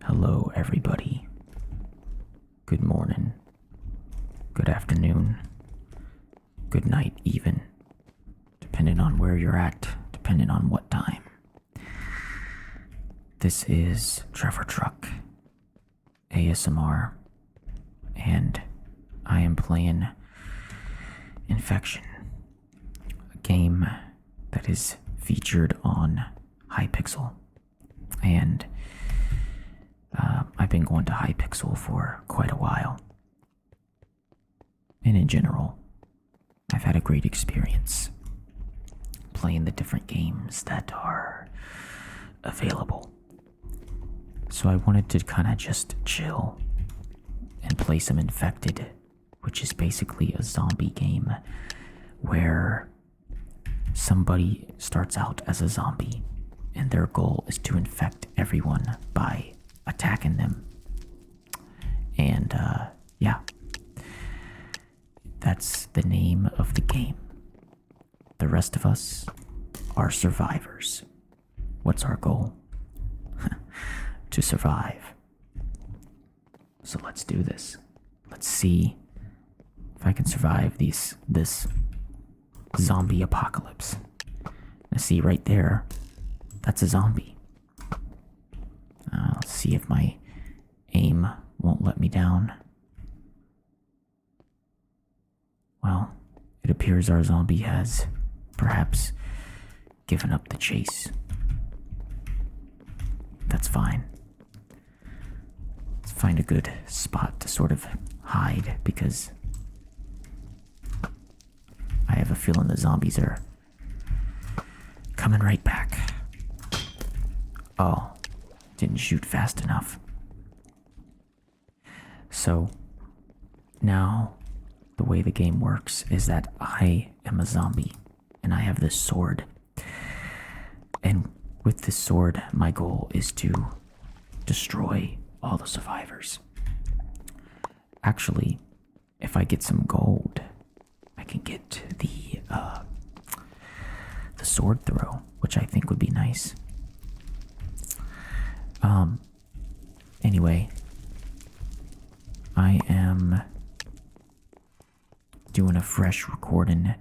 Hello, everybody. Good morning, good afternoon, good night, even, depending on where you're at, depending on what time. This is Trevor Truck, ASMR, and I am playing Infection, a game that is featured on Hypixel, and I've been going to Hypixel for quite a while. And in general, I've had a great experience playing the different games that are available. So I wanted to kind of just chill and play some Infected, which is basically a zombie game where somebody starts out as a zombie and their goal is to infect everyone by attacking them. And yeah, that's the name of the game. The rest of us are survivors. What's our goal? To survive. So let's do this. Let's see if I can survive this zombie apocalypse. Now see right there, that's a zombie. Let's see if my aim won't let me down. Well, it appears our zombie has perhaps given up the chase. That's fine. Let's find a good spot to sort of hide, because I have a feeling the zombies are coming right back. Oh, didn't shoot fast enough. So now the way the game works is that I am a zombie and I have this sword. And with this sword, my goal is to destroy all the survivors. Actually, if I get some gold, I can get the sword throw, which I think would be nice. Anyway, I am doing a fresh recording.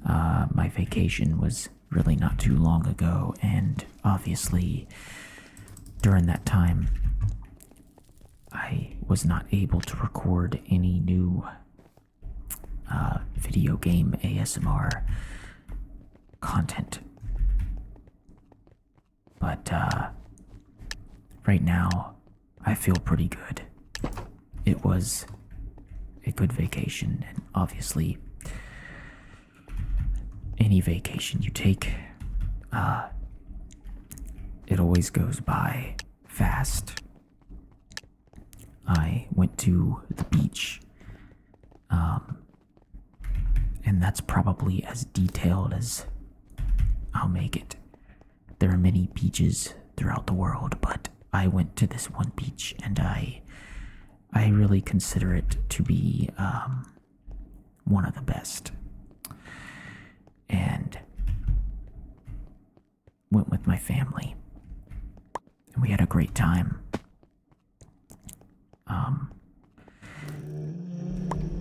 My vacation was really not too long ago, and obviously during that time I was not able to record any new video game ASMR content. But right now I feel pretty good. It was a good vacation, and obviously any vacation you take, it always goes by fast. I went to the beach, and that's probably as detailed as I'll make it. There are many beaches throughout the world, but I went to this one beach, and I really consider it to be one of the best. And went with my family, and we had a great time.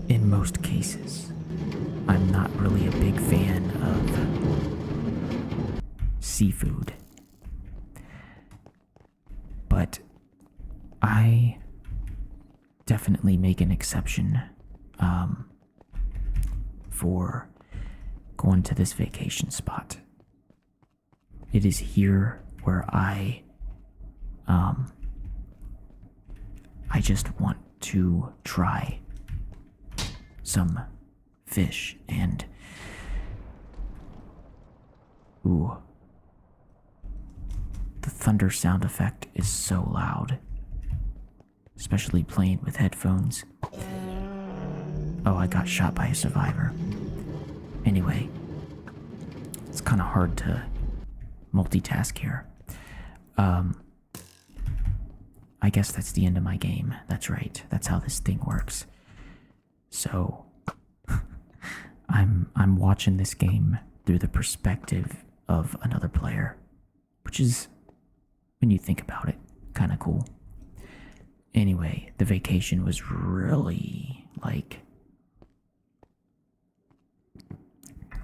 In most cases, I'm not really a big fan of seafood, but I definitely make an exception for going to this vacation spot. It is here where I just want to try some fish, and ooh, the thunder sound effect is so loud, especially playing with headphones. Oh, I got shot by a survivor. Anyway, it's kind of hard to multitask here. I guess that's the end of my game. That's right. That's how this thing works. So I'm watching this game through the perspective of another player, which is, when you think about it, kind of cool. Anyway, the vacation was really,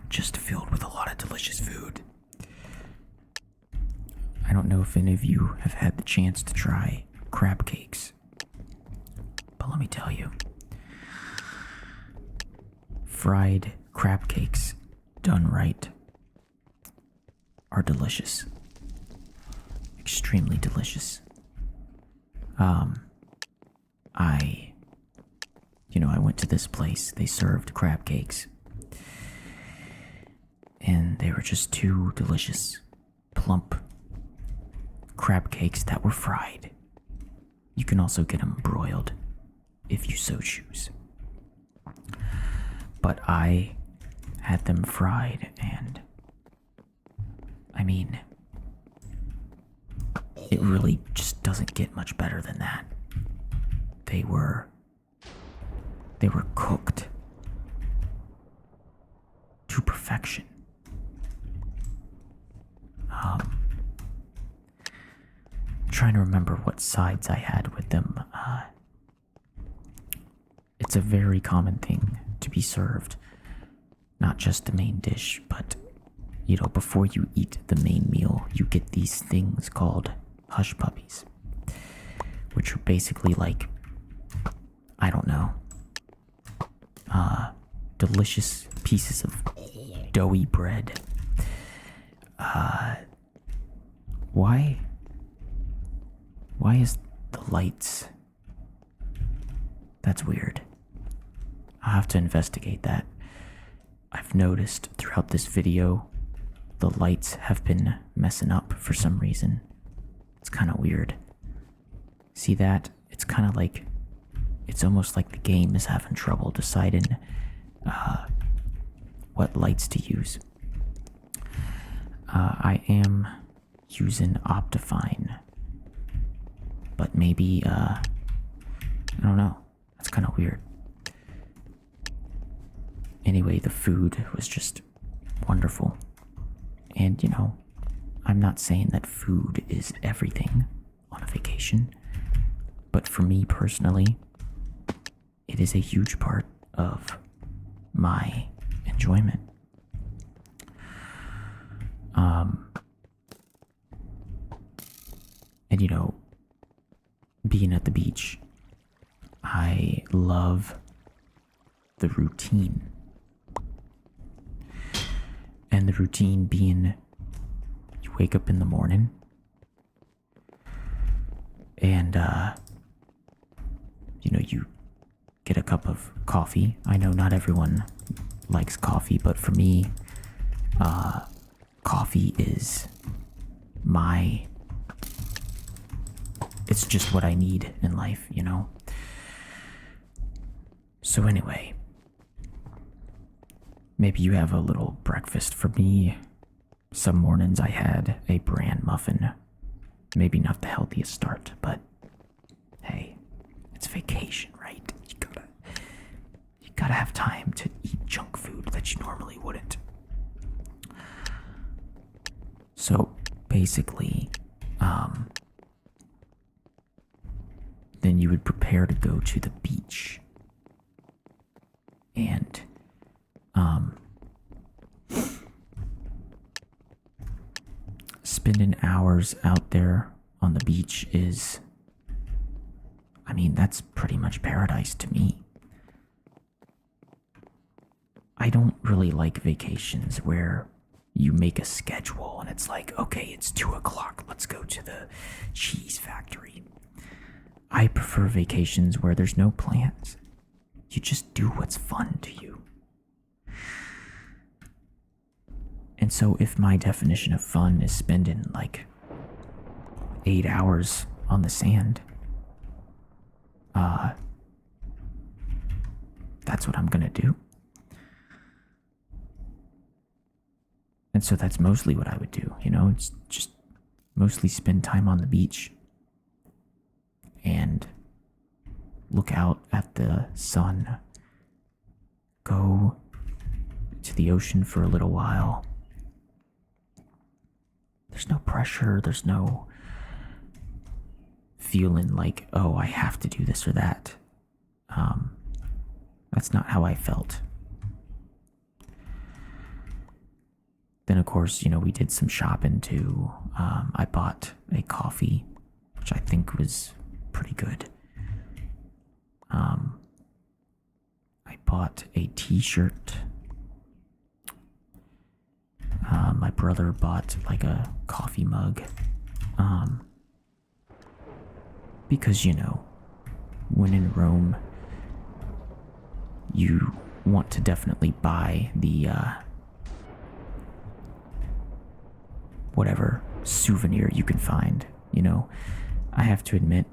just filled with a lot of delicious food. I don't know if any of you have had the chance to try crab cakes, but let me tell you, fried crab cakes done right are delicious. Extremely delicious. I went to this place, they served crab cakes, and they were just too delicious. Plump crab cakes that were fried. You can also get them broiled if you so choose. But I had them fried, and I mean, it really just doesn't get much better than that. They were cooked to perfection. Trying to remember what sides I had with them. It's a very common thing to be served, not just the main dish, but before you eat the main meal, you get these things called hush puppies, which are basically I don't know, delicious pieces of doughy bread. Why is the lights? That's weird. I'll have to investigate that. I've noticed throughout this video, the lights have been messing up for some reason. It's kind of weird. See that? It's kind of it's almost like the game is having trouble deciding what lights to use. I am using Optifine, but maybe, I don't know. That's kind of weird. Anyway, the food was just wonderful. And, I'm not saying that food is everything on a vacation, but for me personally, it is a huge part of my enjoyment. And being at the beach, I love the routine. And the routine being, you wake up in the morning and, you get a cup of coffee. I know not everyone likes coffee, but for me, coffee is it's just what I need in life, So anyway, maybe you have a little breakfast. For me, some mornings I had a bran muffin. Maybe not the healthiest start, but hey, it's vacation, right? You gotta have time to eat junk food that you normally wouldn't. So basically, then you would prepare to go to the beach. And spending hours out there on the beach is, that's pretty much paradise to me. I don't really like vacations where you make a schedule and it's okay, it's 2:00, let's go to the cheese factory. I prefer vacations where there's no plans. You just do what's fun to you. And so if my definition of fun is spending 8 hours on the sand, that's what I'm gonna do. And so that's mostly what I would do, it's just mostly spend time on the beach and look out at the sun, go to the ocean for a little while. There's no pressure, there's no feeling like, oh, I have to do this or that. That's not how I felt. Then, of course, we did some shopping too. I bought a coffee, which I think was pretty good. I bought a t-shirt. My brother bought like a coffee mug. Because, when in Rome, you want to definitely buy the, whatever souvenir you can find, I have to admit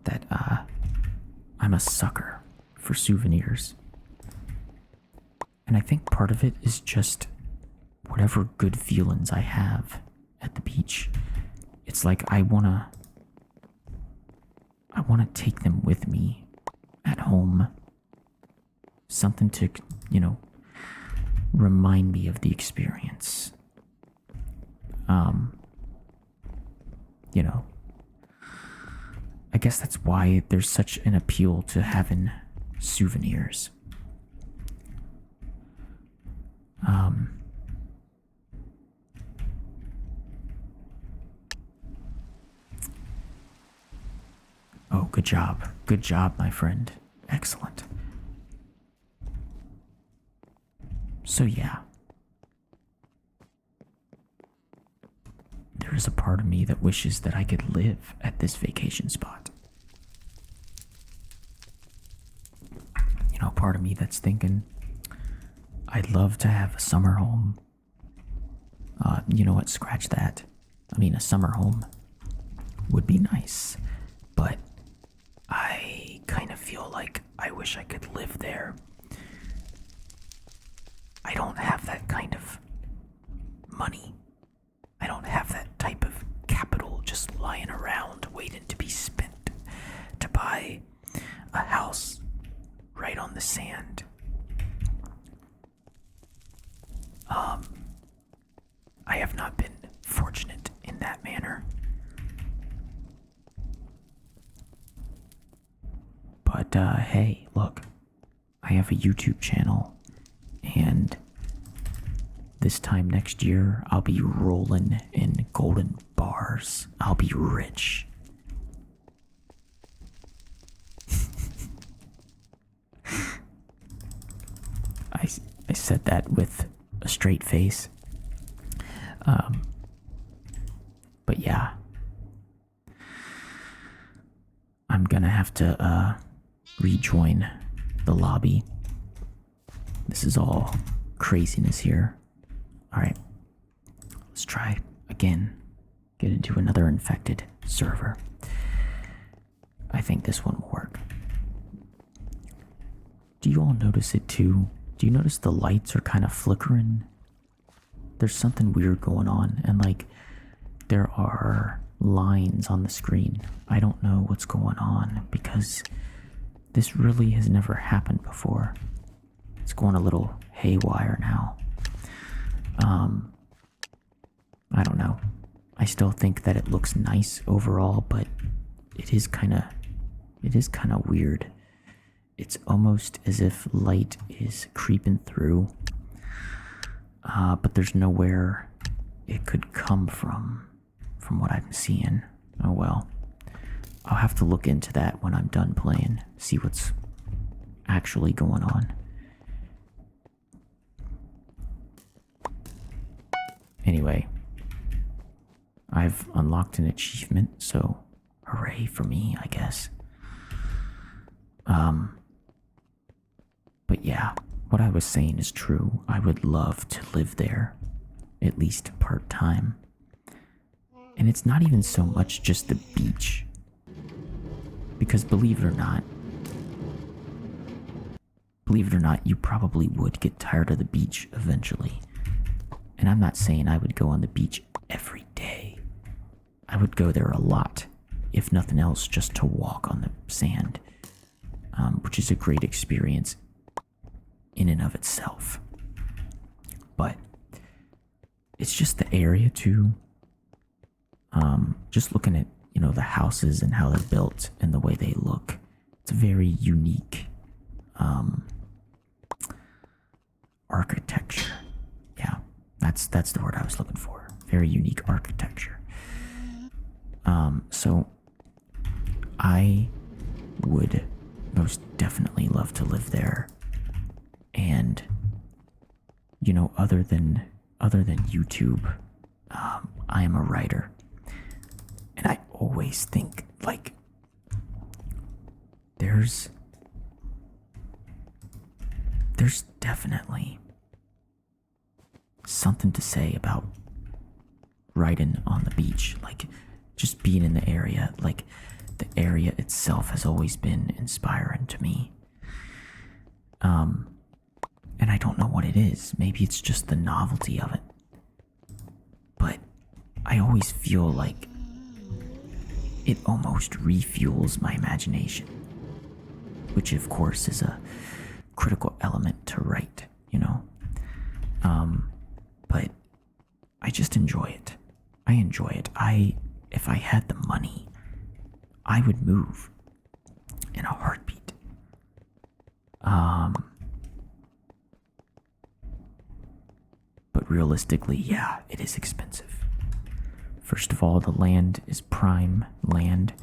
that, I'm a sucker for souvenirs. And I think part of it is just whatever good feelings I have at the beach. It's like I wanna take them with me at home. Something to, remind me of the experience. I guess that's why there's such an appeal to having souvenirs. Oh, good job. Good job, my friend. Excellent. So yeah. There is a part of me that wishes that I could live at this vacation spot. Part of me that's thinking, I'd love to have a summer home. You know what? Scratch that. I mean, a summer home would be nice, but I kind of feel like I wish I could live there. I don't have that kind of money. I don't have that type of capital just lying around waiting to be spent to buy a house right on the sand. I have not been fortunate in that manner. But hey, look, I have a YouTube channel, and this time next year, I'll be rolling in golden bars. I'll be rich. I said that with a straight face. But yeah. I'm gonna have to rejoin the lobby. This is all craziness here. Alright, let's try again. Get into another infected server. I think this one will work. Do you all notice it too? Do you notice the lights are kind of flickering? There's something weird going on, and like there are lines on the screen. I don't know what's going on because this really has never happened before. It's going a little haywire now. I don't know. I still think that it looks nice overall, but it is kind of weird. It's almost as if light is creeping through, but there's nowhere it could come from what I'm seeing. Oh well. I'll have to look into that when I'm done playing, see what's actually going on. Anyway, I've unlocked an achievement, so hooray for me, I guess. But yeah, what I was saying is true. I would love to live there, at least part-time. And it's not even so much just the beach. Because believe it or not, you probably would get tired of the beach eventually. And I'm not saying I would go on the beach every day. I would go there a lot, if nothing else, just to walk on the sand, which is a great experience in and of itself. But it's just the area too. Just looking at, the houses and how they're built and the way they look. It's a very unique architecture. Yeah, that's the word I was looking for. Very unique architecture. So I would most definitely love to live there. And other than YouTube, I am a writer. And I always think like there's definitely something to say about writing on the beach, like just being in the area. Like the area itself has always been inspiring to me. And I don't know what it is. Maybe it's just the novelty of it. But I always feel like it almost refuels my imagination, which of course is a critical element to write, but I just enjoy it. I enjoy it. If I had the money, I would move in a heartbeat. But realistically, yeah, it is expensive. First of all, the land is prime land.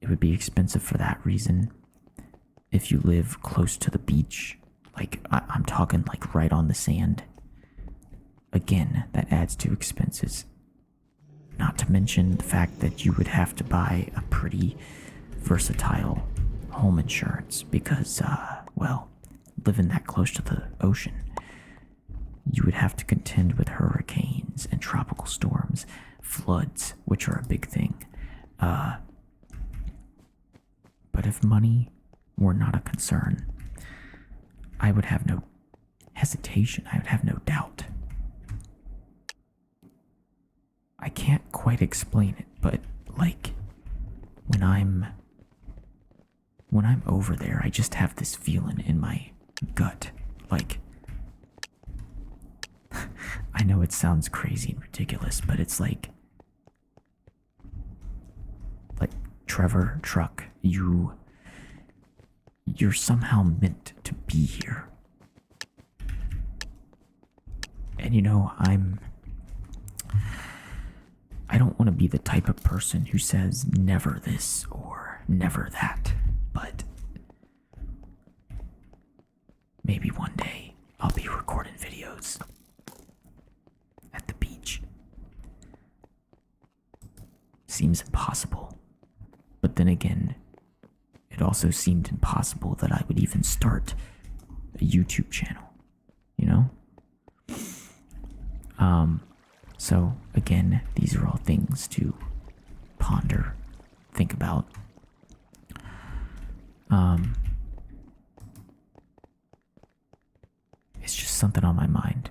It would be expensive for that reason. If you live close to the beach, like I'm talking like right on the sand, again, that adds to expenses. Not to mention the fact that you would have to buy a pretty versatile home insurance because, living that close to the ocean, you would have to contend with hurricanes and tropical storms, floods, which are a big thing. But if money were not a concern, I would have no hesitation. I would have no doubt. I can't quite explain it, but like when I'm over there, I just have this feeling in my gut. Like, I know it sounds crazy and ridiculous, but it's like Trevor, Truck, you're somehow meant to be here. And I don't want to be the type of person who says never this or never that, but maybe one day I'll be recording videos at the beach. Seems impossible, but then again, it also seemed impossible that I would even start a YouTube channel, So again, these are all things to ponder, think about. It's just something on my mind.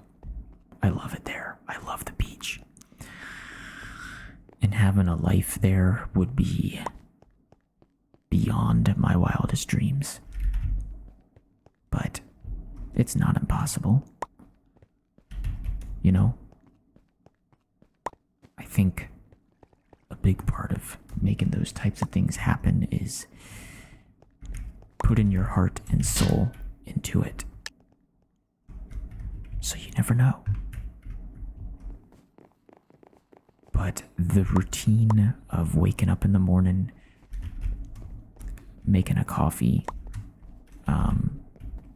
I love it there. I love the beach. And having a life there would be beyond my wildest dreams. But it's not impossible. I think a big part of making those types of things happen is putting your heart and soul into it. So you never know. But the routine of waking up in the morning, making a coffee,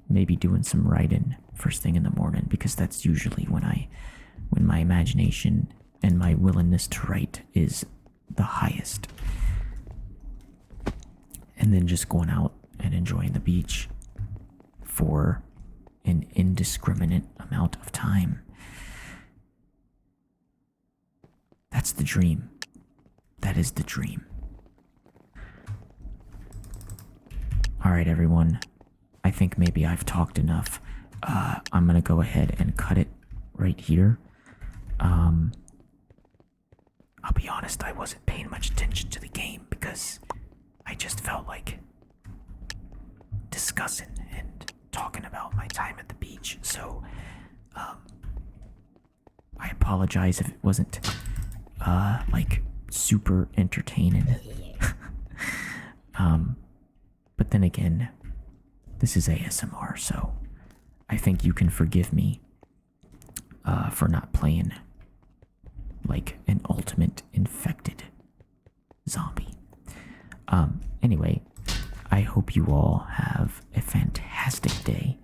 maybe doing some writing first thing in the morning, because that's usually when my imagination and my willingness to write is the highest. And then just going out and enjoying the beach for an indiscriminate amount of time. That's the dream. That is the dream. All right, everyone. I think maybe I've talked enough. I'm going to go ahead and cut it right here. I'll be honest, I wasn't paying much attention to the game because I just felt like discussing and talking about my time at the beach. So, I apologize if it wasn't, super entertaining. But then again, this is ASMR, so I think you can forgive me for not playing like an ultimate infected zombie. Anyway, I hope you all have a fantastic day,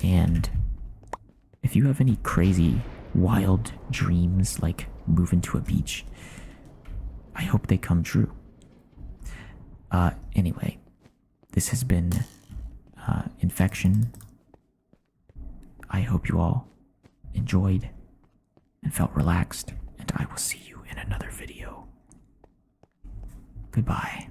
and if you have any crazy wild dreams like moving to a beach, I hope they come true. Anyway, this has been Infection. I hope you all enjoyed and felt relaxed, and I will see you in another video. Goodbye.